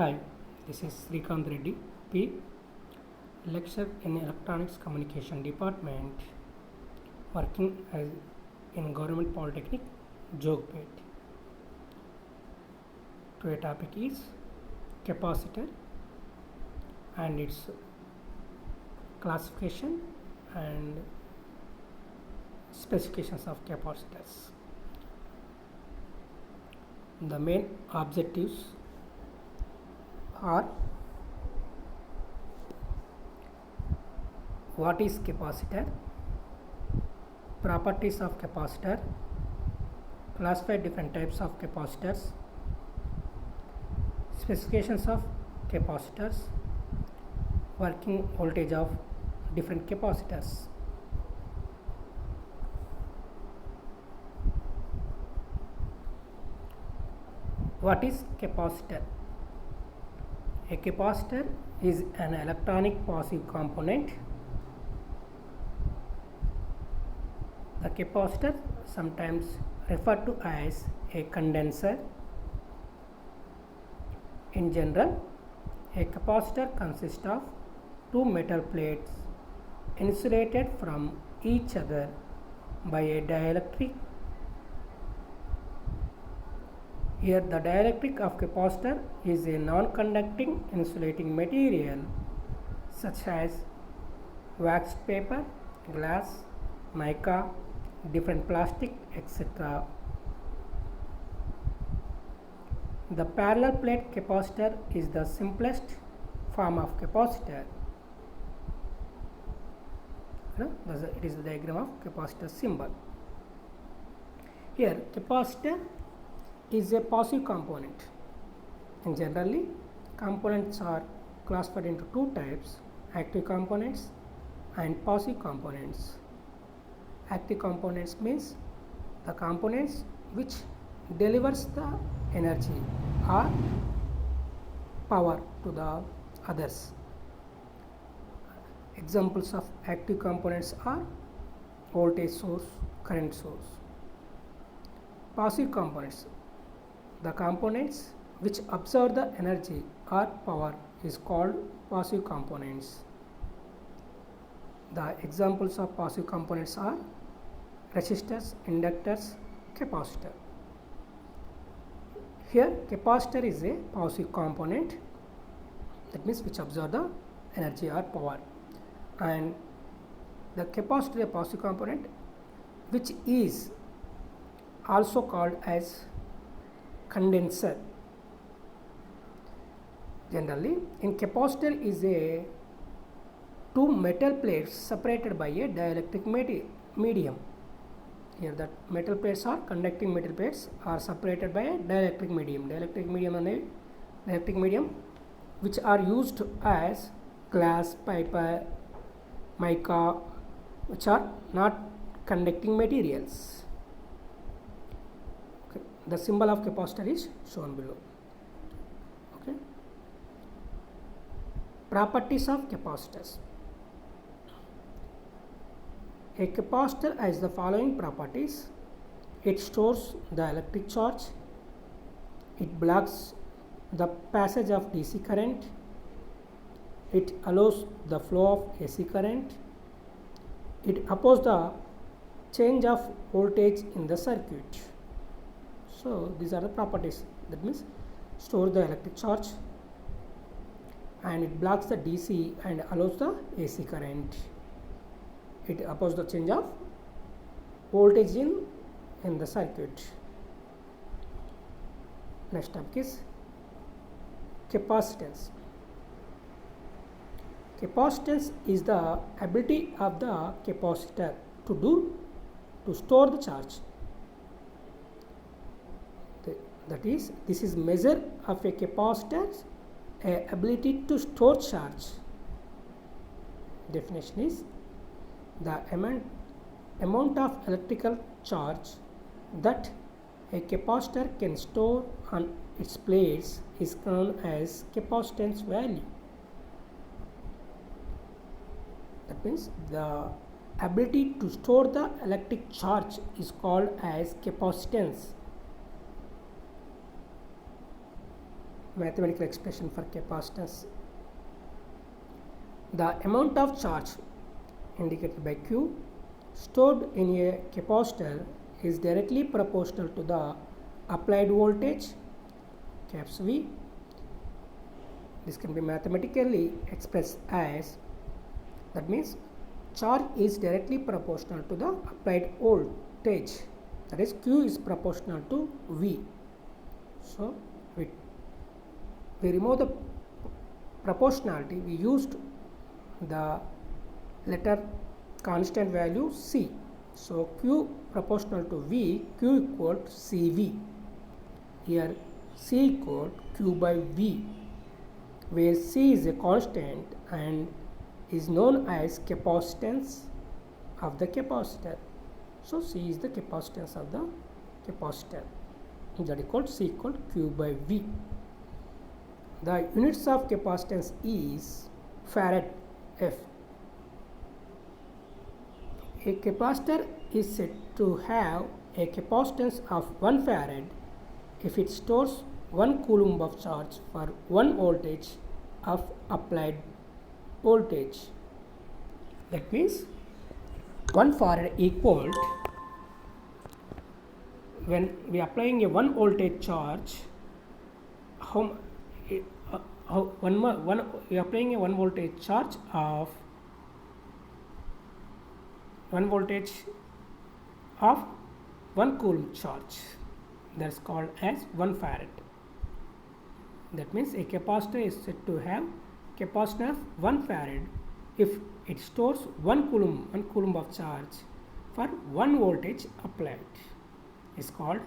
Hi, this is Srikanth Reddy, P. Lecturer in Electronics Communication Department, working as in Government Polytechnic, Jogpet. Today's topic is capacitor and its classification and specifications of capacitors. The main objectives are: what is capacitor, properties of capacitor, classify different types of capacitors, specifications of capacitors, working voltage of different capacitors. What is capacitor? A capacitor is an electronic passive component. The capacitor, sometimes referred to as a condenser. In general, a capacitor consists of two metal plates insulated from each other by a dielectric. Here the dielectric of capacitor is a non-conducting insulating material such as waxed paper, glass, mica, different plastic, etc. The parallel plate capacitor is the simplest form of capacitor. It is the diagram of capacitor symbol. Here capacitor is a passive component, and generally components are classified into two types: active components and passive components. Active components means the components which delivers the energy or power to the others. Examples of active components are voltage source, current source. Passive components, the components which absorb the energy or power, is called passive components. The examples of passive components are resistors, inductors, capacitor. Here capacitor is a passive component, that means which absorb the energy or power, and the capacitor is a passive component which is also called as condenser. Generally, in capacitor is a two metal plates separated by a dielectric medium. Here the metal plates are conducting metal plates are separated by a dielectric medium. Dielectric medium which are used as glass, paper, mica, which are not conducting materials. Okay. The symbol of capacitor is shown below. Okay. Properties of capacitors. A capacitor has the following properties: it stores the electric charge, it blocks the passage of DC current, it allows the flow of AC current, it opposes the change of voltage in the circuit. So these are the properties. That means store the electric charge, and it blocks the DC and allows the AC current. It opposes the change of voltage in the circuit. Next topic is capacitance. Capacitance is the ability of the capacitor to store the charge. That is, this is measure of a capacitor's ability to store charge. Definition is: the amount of electrical charge that a capacitor can store on its plates is known as capacitance value. That means the ability to store the electric charge is called as capacitance. mathematical expression for capacitance. The amount of charge indicated by Q stored in a capacitor is directly proportional to the applied voltage, caps V. This can be mathematically expressed as, that means charge is directly proportional to the applied voltage, that is Q is proportional to V. So we remove the proportionality, we used the letter constant value C. So Q proportional to V, Q equal to CV. Here C equal Q by V, where C is a constant and is known as capacitance of the capacitor. So C is the capacitance of the capacitor, that is called C equal Q by V. The units of capacitance is farad F. A capacitor is said to have a capacitance of 1 farad if it stores 1 coulomb of charge for 1 voltage of applied voltage. That means 1 farad equal, when we are applying a 1 voltage charge, we are applying a 1 voltage charge of 1 voltage of 1 coulomb charge, that's called as 1 farad. That means a capacitor is said to have capacitance of 1 farad if it stores 1 coulomb of charge for 1 voltage applied. Is called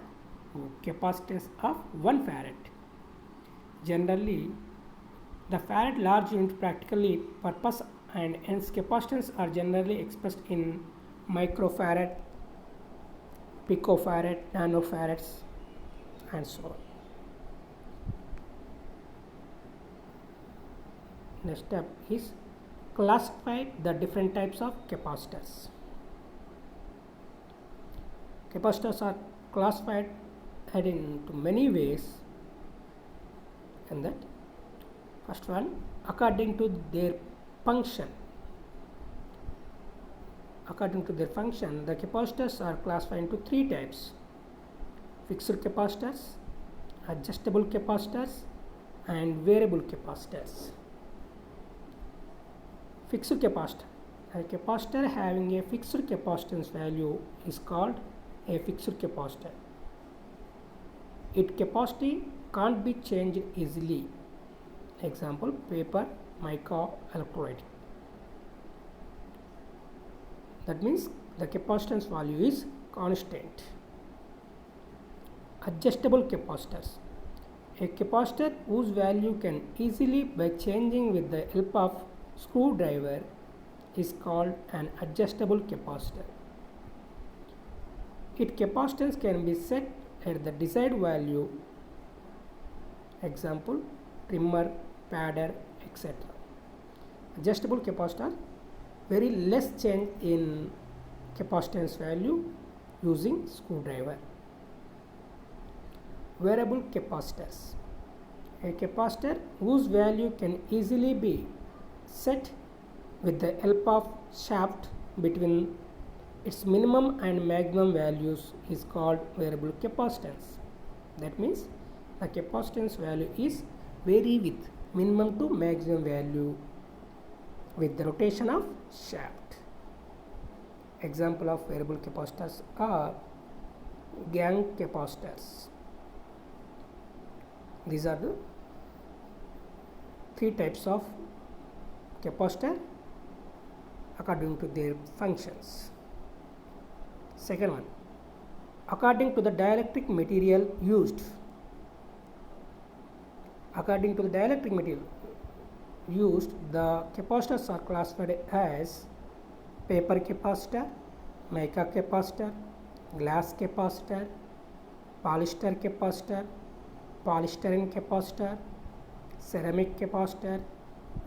capacitance of 1 farad. Generally, the farad large unit practically purpose, and hence capacitance are generally expressed in microfarad, picofarad, nanofarads, and so on. Next step is classify the different types of capacitors. Capacitors are classified into many ways, and that first one, according to their function. According to their function, the capacitors are classified into 3 types: fixed capacitors, adjustable capacitors, and variable capacitors. Fixed capacitor. A capacitor having a fixed capacitance value is called a fixed capacitor. Its capacity can't be changed easily. Example, paper, mica, electrolyte. That means the capacitance value is constant. Adjustable capacitors. A capacitor whose value can easily by changing with the help of screwdriver is called an adjustable capacitor. Its capacitance can be set at the desired value. Example, trimmer, padder, etc. Adjustable capacitor, very less change in capacitance value using screwdriver. Variable capacitors. A capacitor whose value can easily be set with the help of shaft between its minimum and maximum values is called variable capacitance. That means the capacitance value is vary with minimum to maximum value with the rotation of shaft. Example of variable capacitors are gang capacitors. These are the 3 types of capacitor according to their functions. Second one, according to the dielectric material used. According to the dielectric material used, the capacitors are classified as paper capacitor, mica capacitor, glass capacitor, polyester capacitor, polystyrene capacitor, ceramic capacitor,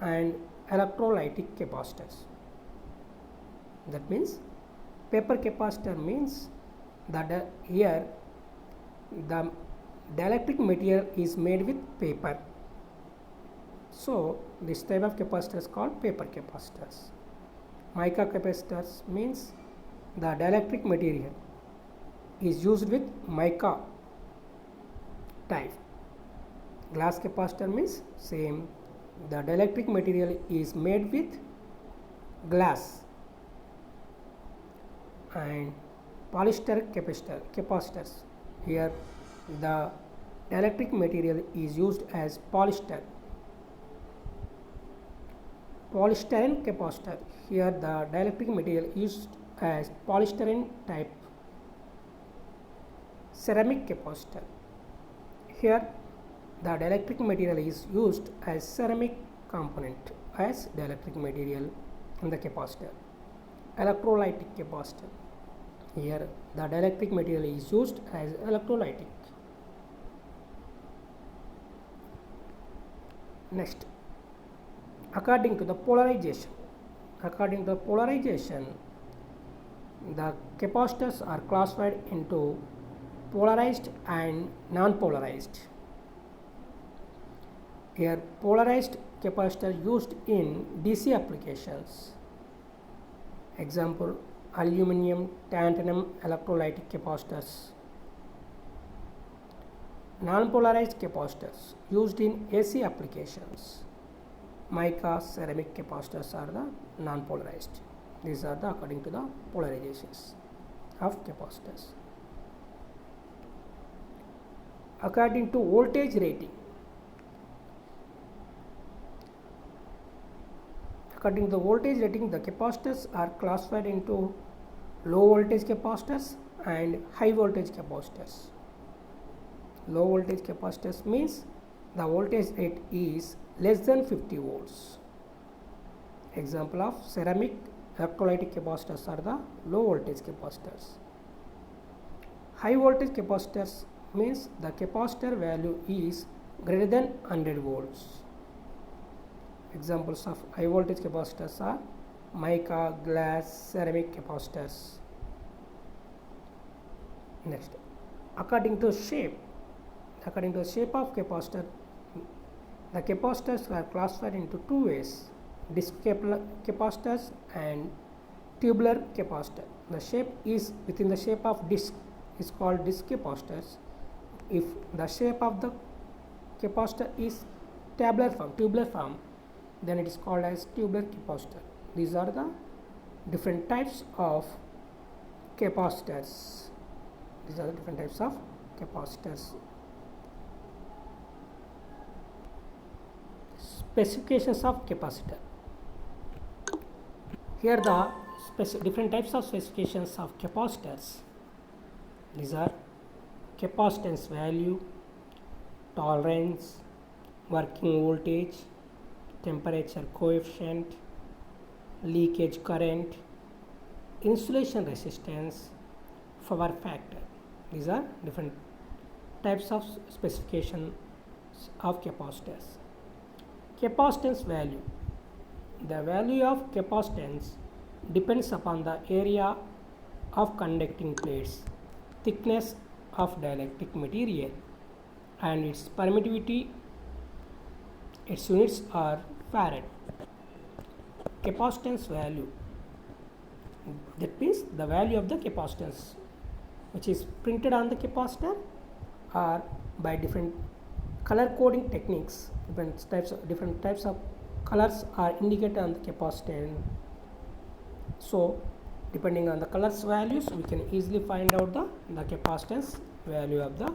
and electrolytic capacitors. That means paper capacitor means that here the dielectric material is made with paper. So this type of capacitor is called paper capacitors. Mica capacitors means the dielectric material is used with mica type. Glass capacitor means same, the dielectric material is made with glass. And polyester capacitors, here the dielectric material is used as polyester. Polystyrene capacitor, here the dielectric material used as polystyrene type. Ceramic capacitor, here the dielectric material is used as ceramic component as dielectric material in the capacitor. Electrolytic capacitor, here the dielectric material is used as electrolytic. Next, according to the polarization, the capacitors are classified into polarized and non-polarized. Here polarized capacitor used in DC applications. Example, aluminum tantalum electrolytic capacitors. Non-polarized capacitors used in AC applications. Mica ceramic capacitors are the non-polarized. These are the according to the polarizations of capacitors. According to voltage rating, the capacitors are classified into low voltage capacitors and high voltage capacitors. Low voltage capacitors means the voltage rate is less than 50 volts. Example of ceramic electrolytic capacitors are the low voltage capacitors. High voltage capacitors means the capacitor value is greater than 100 volts. Examples of high voltage capacitors are mica, glass, ceramic capacitors. Next, according to shape of capacitor, the capacitors are classified into two ways: disc capacitors and tubular capacitor. The shape is within the shape of disc is called disc capacitors. If the shape of the capacitor is tubular form, then it is called as tubular capacitor. These are the different types of capacitors. Specifications of capacitor. Here the different types of specifications of capacitors. These are capacitance value, tolerance, working voltage, temperature coefficient, leakage current, insulation resistance, power factor. These are different types of specifications of capacitors. Capacitance value. The value of capacitance depends upon the area of conducting plates, thickness of dielectric material, and its permittivity. Its units are farad. Capacitance value, that means the value of the capacitance which is printed on the capacitor, or by different color coding techniques. Different types of colors are indicated on the capacitor. So depending on the colors values, we can easily find out the capacitance value of the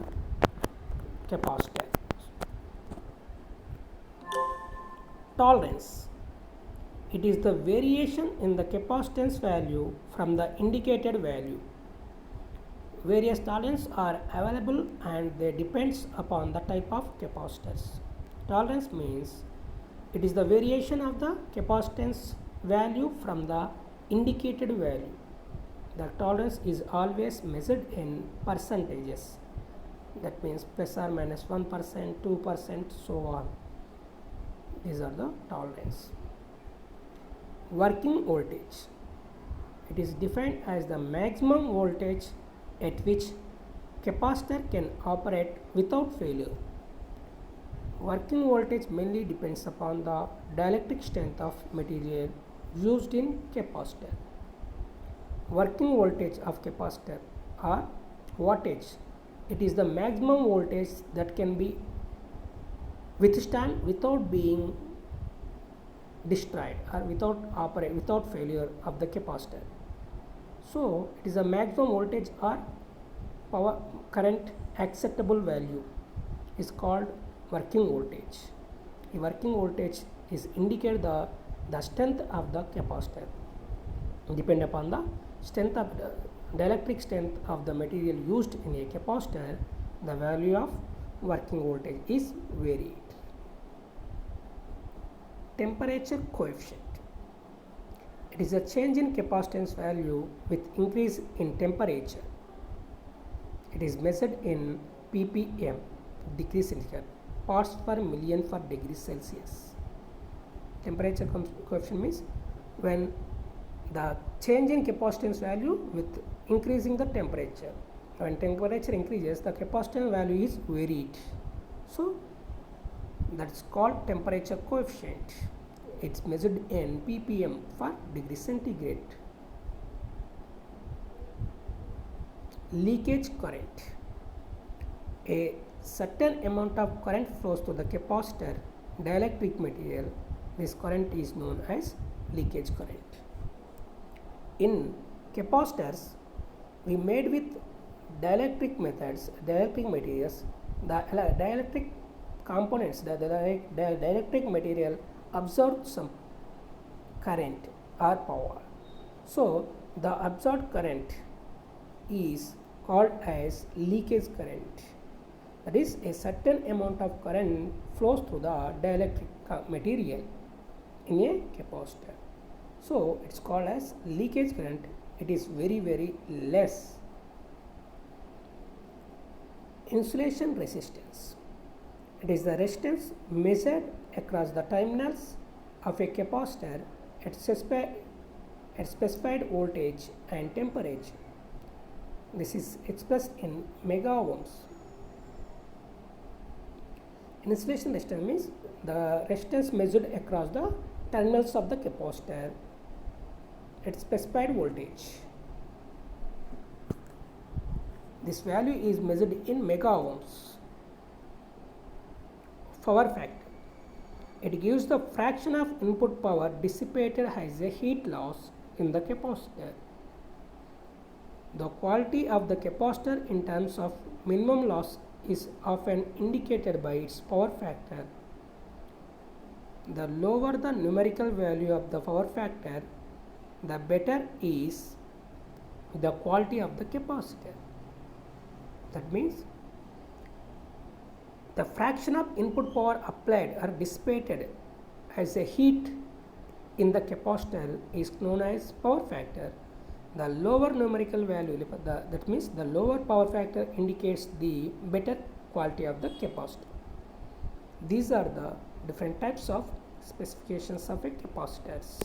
capacitor. Tolerance. It is the variation in the capacitance value from the indicated value. Various tolerances are available and they depends upon the type of capacitors. Tolerance means it is the variation of the capacitance value from the indicated value. The tolerance is always measured in percentages. That means plus or minus 1%, 2%, so on. These are the tolerance. Working voltage. It is defined as the maximum voltage at which capacitor can operate without failure. Working voltage mainly depends upon the dielectric strength of material used in capacitor. Working voltage of capacitor or wattage, it is the maximum voltage that can be withstand without being destroyed or without failure of the capacitor. So it is a maximum voltage or power current acceptable value is called working voltage. The working voltage is indicate the strength of the capacitor. Depend upon the strength of the dielectric strength of the material used in a capacitor, the value of working voltage is varied. Temperature coefficient. It is a change in capacitance value with increase in temperature. It is measured in ppm, degree centigrade, parts per million for degree Celsius. Temperature coefficient means when the change in capacitance value with increasing the temperature. When temperature increases, the capacitance value is varied. So that's called temperature coefficient. It's measured in ppm for degree centigrade. Leakage current. A certain amount of current flows through the capacitor dielectric material. This current is known as leakage current. In capacitors, we made with dielectric methods, dielectric materials, the dielectric components, the dielectric material absorb some current or power. So the absorbed current is called as leakage current. That is, a certain amount of current flows through the dielectric material in a capacitor. So it's called as leakage current. It is very less. Insulation resistance. It is the resistance measured across the terminals of a capacitor at specified voltage and temperature. This is expressed in mega ohms. Insulation resistance means the resistance measured across the terminals of the capacitor at specified voltage. This value is measured in mega ohms. Power factor. It gives the fraction of input power dissipated as a heat loss in the capacitor. The quality of the capacitor in terms of minimum loss is often indicated by its power factor. The lower the numerical value of the power factor, the better is the quality of the capacitor. That means the fraction of input power applied or dissipated as a heat in the capacitor is known as power factor. The lower numerical value, that means the lower power factor indicates the better quality of the capacitor. These are the different types of specifications of a capacitors.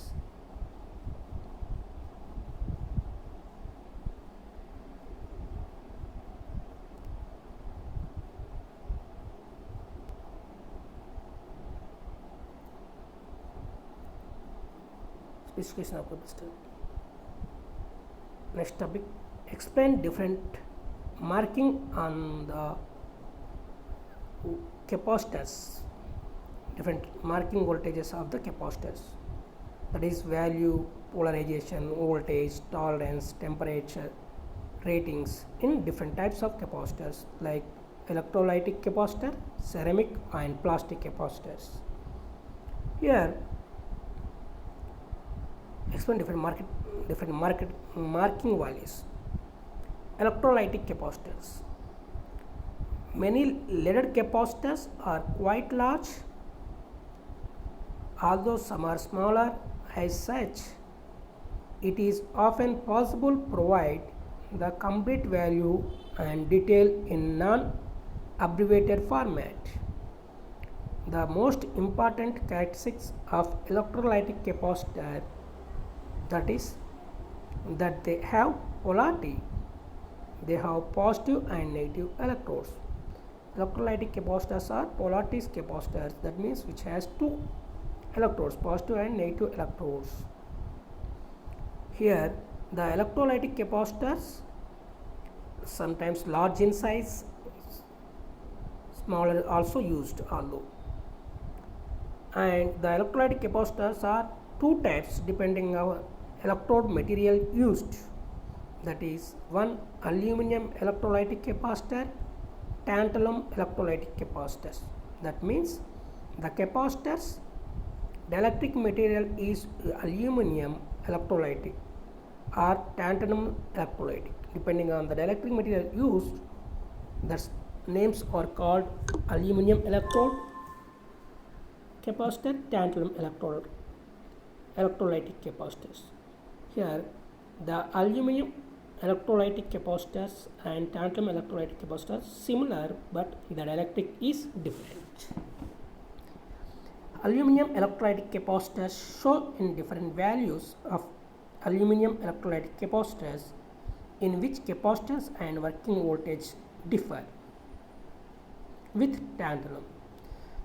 Specification of capacitor. Next topic, explain different marking on the capacitors, different marking voltages of the capacitors. That is value, polarization, voltage, tolerance, temperature, ratings in different types of capacitors like electrolytic capacitor, ceramic and plastic capacitors. Here explain different marking values. Electrolytic capacitors. Many leaded capacitors are quite large, although some are smaller. As such, it is often possible to provide the complete value and detail in non-abbreviated format. The most important characteristics of electrolytic capacitor, that is that they have polarity. They have positive and negative electrodes. electrolytic capacitors are polarity capacitors, that means which has two electrodes, positive and negative electrodes. Here the electrolytic capacitors sometimes large in size, smaller also used although, and the electrolytic capacitors are two types depending on electrode material used, that is one aluminum electrolytic capacitor, tantalum electrolytic capacitors. That means the capacitors dielectric material is aluminum electrolytic or tantalum electrolytic. Depending on the dielectric material used, the names are called aluminum electrode capacitor, tantalum electrolytic capacitors. Here the aluminum electrolytic capacitors and tantalum electrolytic capacitors similar, but the dielectric is different. Aluminum electrolytic capacitors show in different values of aluminum electrolytic capacitors, in which capacitance and working voltage differ with tantalum.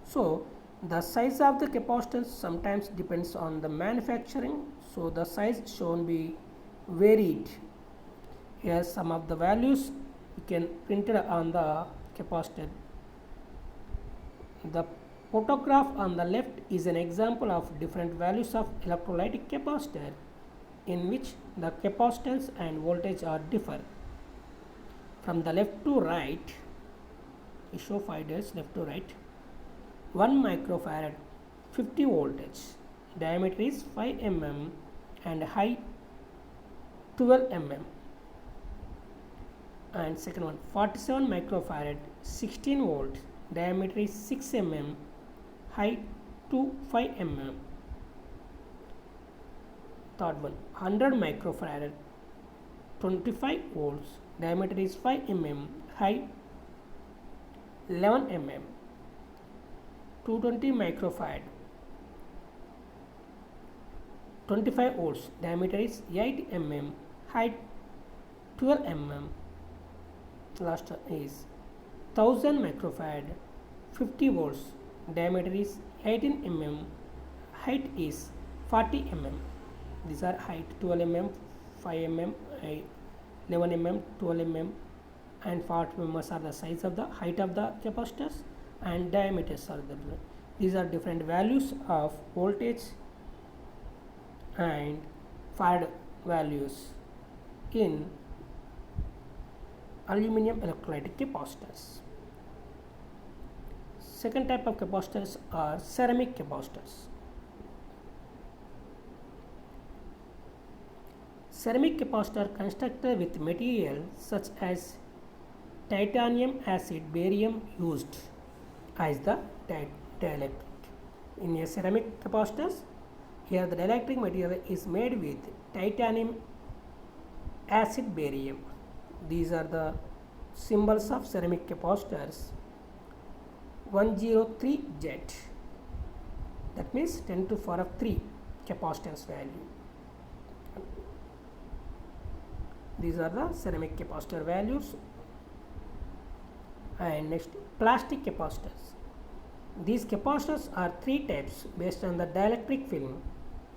So the size of the capacitance sometimes depends on the manufacturing, so the size shown be varied. Here some of the values you can print it on the capacitor. The photograph on the left is an example of different values of electrolytic capacitor, in which the capacitance and voltage are differ. From the left to right, we show 5 days left to right. 1 microfarad 50 voltage, diameter is 5 mm and height 12 mm. And second one 47 microfarad 16 volt, diameter is 6 mm, height to 5 mm. Third one 100 microfarad 25 volts, diameter is 5 mm, height 11 mm. 220 microfarad 25 volts, diameter is 8 mm, height 12 mm. Last one is 1000 microfarad 50 volts, diameter is 18 mm, height is 40 mm. These are height 12 mm, 5 mm, 11 mm, 12 mm and 40 mm are the size of the height of the capacitors, and diameters are the, these are different values of voltage and farad values in aluminum electrolytic capacitors. Second type of capacitors are ceramic capacitors. Ceramic capacitor constructed with material such as titanium acid barium used as the dielectric. In a ceramic capacitors, here the dielectric material is made with titanium acid barium. These are the symbols of ceramic capacitors. 103Z, that means 10 to the power of 3 capacitance value. These are the ceramic capacitor values. And next, plastic capacitors. These capacitors are 3 types based on the dielectric film: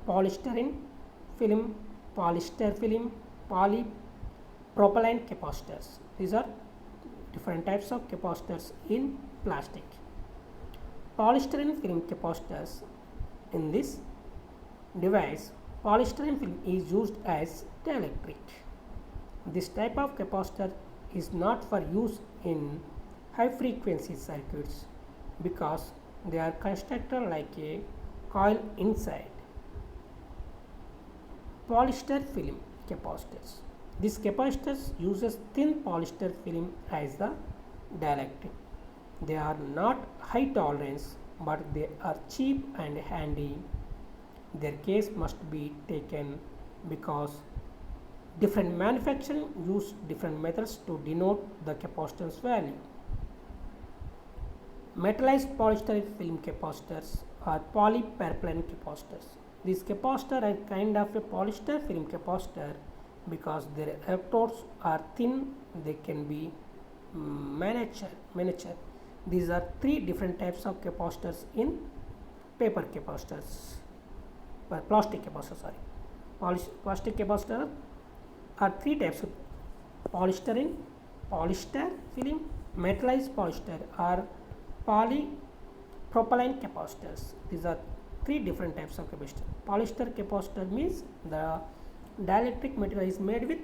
polystyrene film, polyester film, polypropylene capacitors. These are different types of capacitors in plastic. Polystyrene film capacitors. In this device, polystyrene film is used as dielectric. This type of capacitor is not for use in high frequency circuits because they are constructed like a coil inside. Polyester film capacitors. This capacitors uses thin polyester film as the dielectric. They are not high tolerance, but they are cheap and handy. Their case must be taken because different manufacturing use different methods to denote the capacitance value. Metallized polystyrene film capacitors are polypropylene capacitors. These capacitors are kind of a polyester film capacitor because their electrodes are thin. They can be miniature. These are three different types of capacitors in paper capacitors, plastic capacitor, sorry. Plastic capacitor are three types of polystyrene, polyester film, metallized polyester or polypropylene capacitors. These are three different types of capacitor. Polyester capacitor means the dielectric material is made with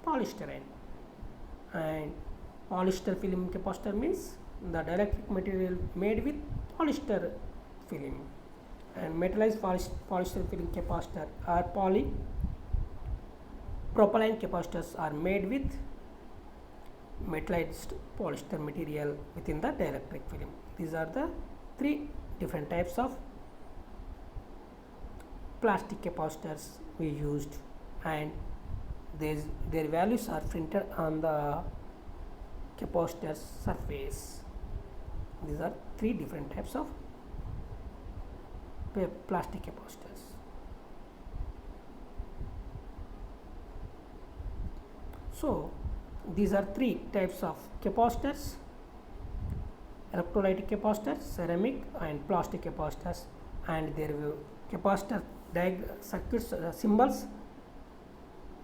polystyrene, and polyester film capacitor means the dielectric material made with polyester film, and metallized polyester film capacitor or polypropylene capacitors are made with metallized polyester material within the dielectric film. These are the three different types of plastic capacitors we used, and their values are printed on the capacitor's surface. These are three different types of plastic capacitors. So these are three types of capacitors: electrolytic capacitors, ceramic and plastic capacitors, and their capacitor circuits, symbols,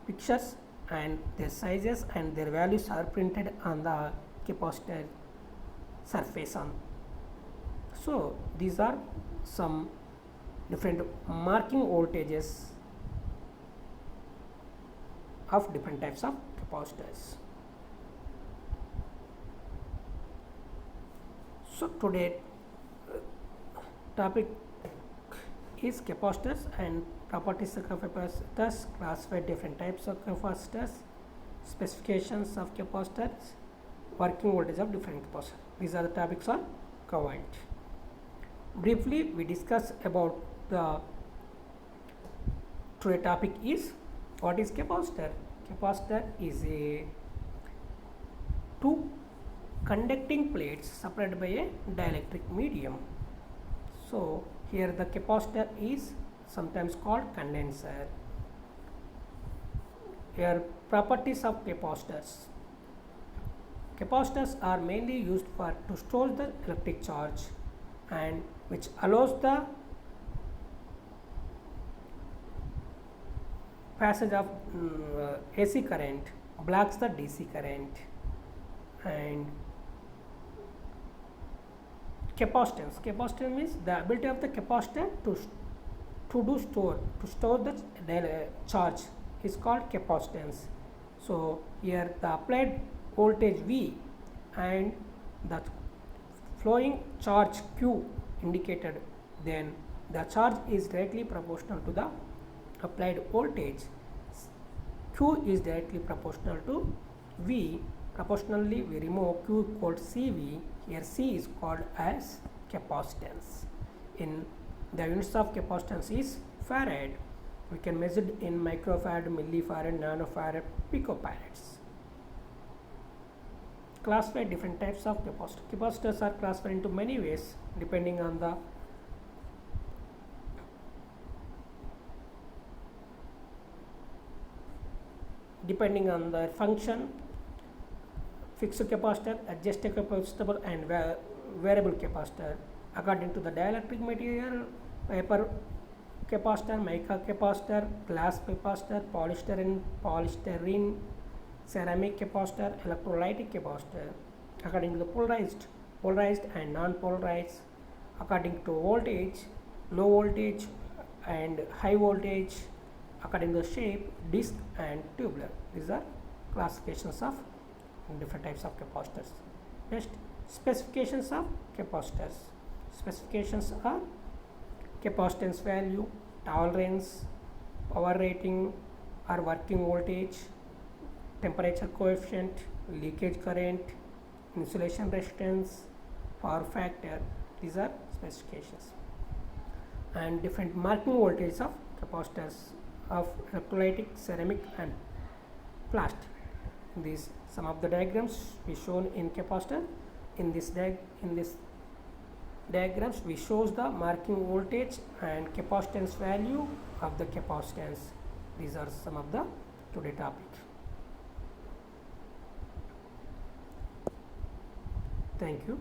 pictures and their sizes and their values are printed on the capacitor surface on. So these are some different marking voltages of different types of capacitors. So today topic is capacitors and properties of capacitors, classified different types of capacitors, specifications of capacitors, working voltage of different capacitors. These are the topics are covered. Briefly, we discuss about the today topic is what is capacitor. Capacitor is a two conducting plates separated by a dielectric medium. So here the capacitor is sometimes called condenser. Here properties of capacitors. Capacitors are mainly used to store the electric charge, and which allows the passage of AC current, blocks the DC current. And capacitance means the ability of the capacitor to store the charge is called capacitance. So here the applied voltage V and the flowing charge Q indicated, then the charge is directly proportional to the applied voltage. Q is directly proportional to V. Proportionally we remove Q called CV. Here C is called as capacitance. In the units of capacitance is farad. We can measure it in microfarad, millifarad, nanofarad, picofarads. Classified different types of capacitors. Capacitors are classified into many ways depending on the function. Fixed capacitor, adjustable capacitor and variable capacitor. According to the dielectric material, paper capacitor, mica capacitor, glass capacitor, polystyrene, ceramic capacitor, electrolytic capacitor. According to the polarized and non-polarized. According to voltage, low voltage and high voltage. According to the shape, disc and tubular. These are classifications of different types of capacitors. Next, specifications of capacitors. Specifications are capacitance value, tolerance, power rating or working voltage, temperature coefficient, leakage current, insulation resistance, power factor. These are specifications. And different marking voltages of capacitors of electrolytic, ceramic and plastic. These some of the diagrams we shown in capacitor. In this diagrams we shows the marking voltage and capacitance value of the capacitance. These are some of the today topic. Thank you.